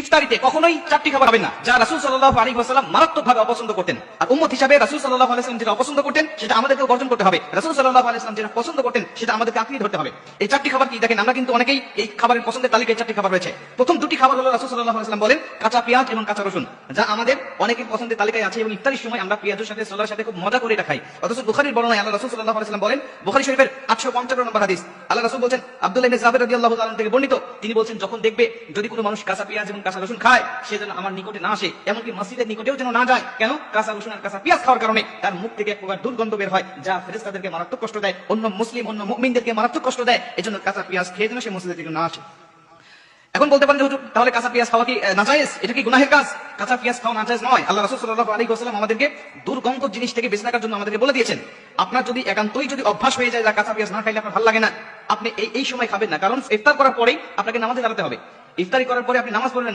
ইফতারিতে কখনোই চারটি খাবার খাবেন না, যা রাসূল সাল্লাল্লাহু আলাইহি ওয়াসাল্লাম মারাত্মকভাবে অপছন্দ করতেন। আর উম্মত হিসাবে রাসূল সাল্লাল্লাহু আলাইহি ওয়াসাল্লাম যেটা অপছন্দ করতেন সেটা আমাদেরকে বর্জন করতে হবে। রাসূল সাল্লাল্লাহু আলাইহি ওয়াসাল্লাম যেটা পছন্দ করতেন সেটা আমাদেরকে আঁকড়ে ধরতে হবে। এই চারটি খাবার কি দেখেন, আমরা কিন্তু অনেকেই এই খাবারের পছন্দের তালিকায় চারটি খাবার রয়েছে। প্রথম দুটি খাবার হলো রাসূল সাল্লাল্লাহু আলাইহি ওয়াসাল্লাম বলেন কাঁচা পেঁয়াজ এবং কাঁচা রসুন, যা আমাদের অনেকের পছন্দের তালিকায় আছে এবং ইফতারির সময় আমরা পেঁয়াজের সাথে ছোলার সাথে খুব মজা করে এটা খাই। অথচ বুখারীর বর্ণনায় আল্লাহ রাসূল সাল্লাল্লাহু আলাইহি ওয়াসাল্লাম বলেন, বুখারী শরীফের 855 নম্বর হাদিস, আল্লাহ রাসূল বলেন, আব্দুল্লাহ ইবনে জাবের রাদিয়াল্লাহু তাআলা থেকে বর্ণিত, তিনি বলেন, যখন দেখবে যদি কোনো মানুষ কাঁচা পেঁয়াজ এবং কাঁচা রসুন খায়, সে যেন আমার নিকটে না আসে, এমনকি মসজিদের নিকটেও যেন না যায়। কেন? কাঁচা রসুন আর কাঁচা পেঁয়াজ খাওয়ার কারণে তার মুখ থেকে এক প্রকার দুর্গন্ধ বের হয়, যা ফেরেশতাদেরকে মারাত্মক কষ্ট দেয়, অন্য মুসলিম অন্য মুমিনদেরকে মারাত্মক কষ্ট দেয়। এজন্য কাঁচা পেঁয়াজ খেয়ে যেন সে মসজিদের দিকে না আসে। এখন বলতে পারেন যে হুজুর, তাহলে কাঁচা পেঁয়াজ খাওয়া কি নাজায়েজ? এটা কি গুনাহের কাজ? কাঁচা পেঁয়াজ খাওয়া নাজায়েজ নয়। আল্লাহ রাসূল সাল্লাল্লাহু আলাইহি ওয়াসাল্লাম আমাদেরকে দুর্গন্ধ জিনিস থেকে বেঁচে থাকার জন্য আমাদেরকে বলে দিয়েছেন। আপনার যদি একান্তই যদি অভ্যাস হয়ে যায় কাঁচা পেঁয়াজ না খাইলে আপনার ভালো লাগে না, আপনি এই সময় খাবেন না, কারণ ইফতার করার পরেই আপনাকে নামাজে দাঁড়াতে হবে। ইফতারি করার পরে আপনি নামাজ পড়বেন